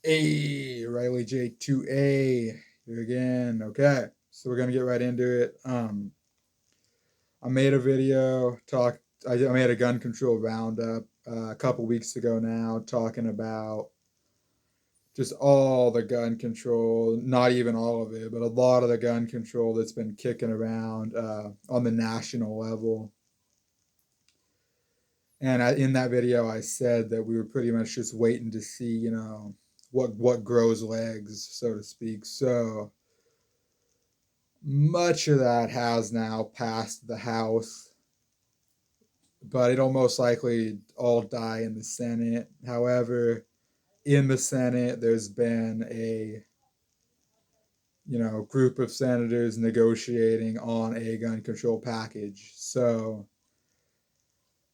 Hey, Riley J2A here again. Okay, so we're gonna get right into it. I made a video talk. I made a gun control roundup a couple weeks ago now, talking about just all the gun control, not even all of it, but a lot of the gun control that's been kicking around on the national level. And in that video, I said that we were pretty much just waiting to see, what grows legs, so to speak. So much of that has now passed the House, but it'll most likely all die in the Senate. However, in the Senate, there's been a group of senators negotiating on a gun control package. So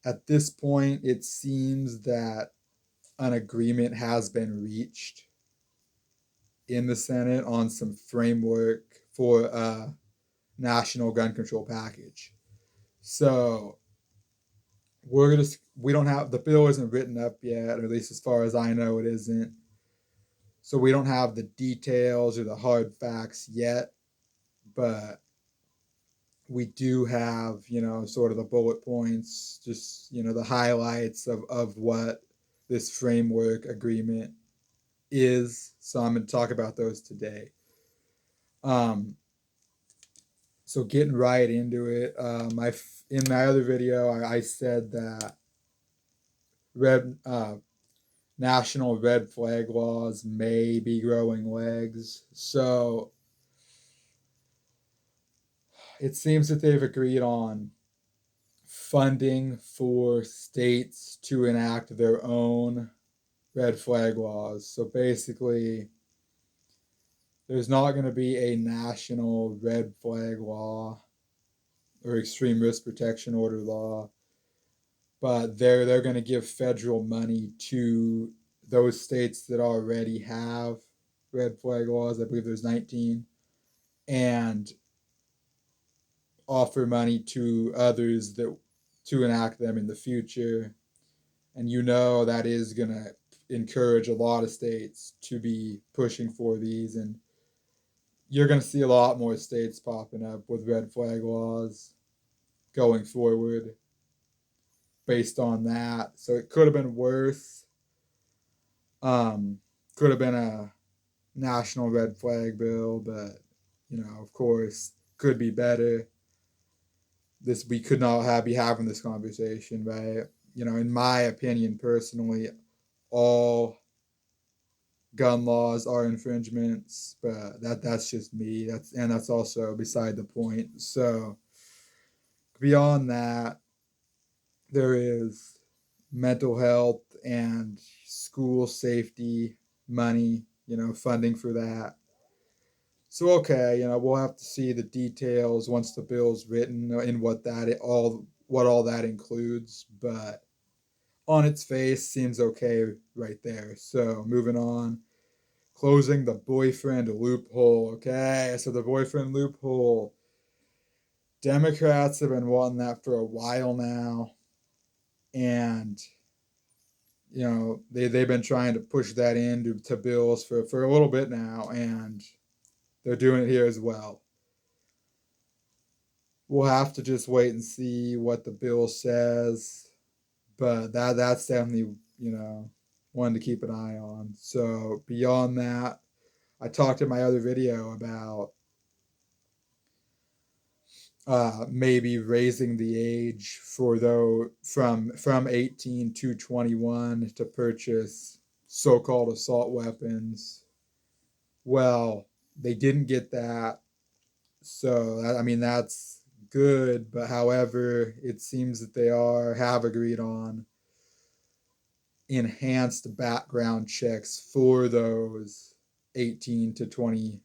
at this point, it seems that an agreement has been reached in the Senate on some framework for a national gun control package. So we don't have the bill isn't written up yet, or at least as far as I know, it isn't. So we don't have the details or the hard facts yet, but we do have, sort of the bullet points, just, the highlights of what this framework agreement is. So I'm going to talk about those today. Um, so getting right into it, in my other video, I said that red national red flag laws may be growing legs. So it seems that they've agreed on funding for states to enact their own red flag laws. So basically, there's not going to be a national red flag law or extreme risk protection order law, but they're going to give federal money to those states that already have red flag laws. I believe there's 19, and offer money to others that to enact them in the future. And that is going to encourage a lot of states to be pushing for these, and you're going to see a lot more states popping up with red flag laws going forward based on that. So it could have been worse. Um, could have been a national red flag bill, but of course, could be better. This we could not be having this conversation, right? In my opinion, personally, all gun laws are infringements, but that's just me. That's also beside the point. So beyond that, there is mental health and school safety money, funding for that. So okay, we'll have to see the details once the bill's written and what all that includes, but on its face seems okay right there. So moving on, closing the boyfriend loophole. Okay, so the boyfriend loophole, Democrats have been wanting that for a while now, and they've been trying to push that into to bills for a little bit now, and they're doing it here as well. We'll have to just wait and see what the bill says, but that's definitely one to keep an eye on. So beyond that, I talked in my other video about maybe raising the age for though from 18 to 21 to purchase so-called assault weapons. Well, they didn't get that, so I mean that's good. But however, it seems that they have agreed on enhanced background checks for those 18 to 20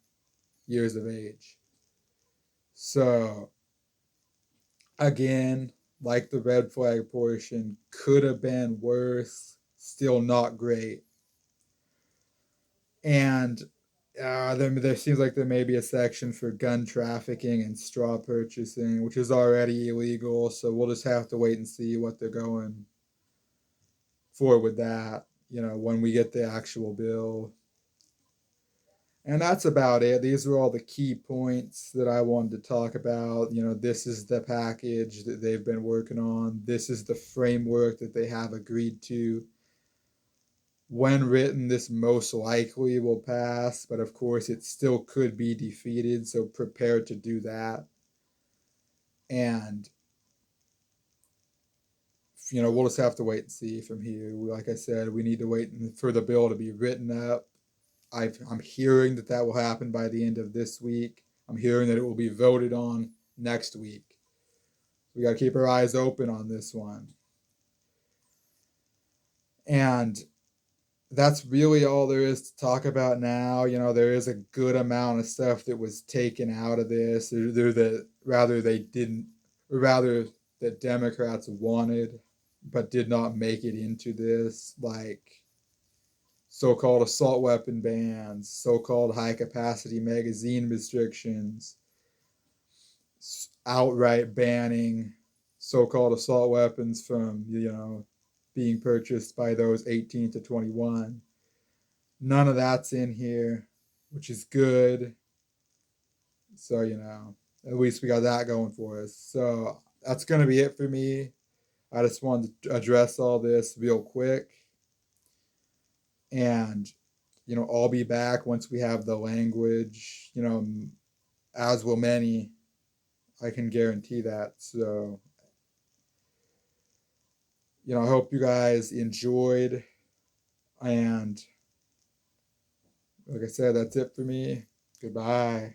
years of age. So again, like the red flag portion, could have been worse, still not great. And there seems like there may be a section for gun trafficking and straw purchasing, which is already illegal. So we'll just have to wait and see what they're going for with that, when we get the actual bill. And that's about it. These are all the key points that I wanted to talk about. This is the package that they've been working on. This is the framework that they have agreed to. When written, this most likely will pass, but of course, it still could be defeated, so prepare to do that. And, we'll just have to wait and see from here. Like I said, we need to wait for the bill to be written up. I'm hearing that will happen by the end of this week. I'm hearing that it will be voted on next week. We got to keep our eyes open on this one. And that's really all there is to talk about now. There is a good amount of stuff that was taken out of this. Rather that Democrats wanted, but did not make it into this, like so-called assault weapon bans, so-called high-capacity magazine restrictions, outright banning so-called assault weapons from, being purchased by those 18 to 21. None of that's in here, which is good. So, at least we got that going for us. So that's going to be it for me. I just wanted to address all this real quick. And, I'll be back once we have the language, as will many. I can guarantee that. So, I hope you guys enjoyed. And like I said, that's it for me. Goodbye.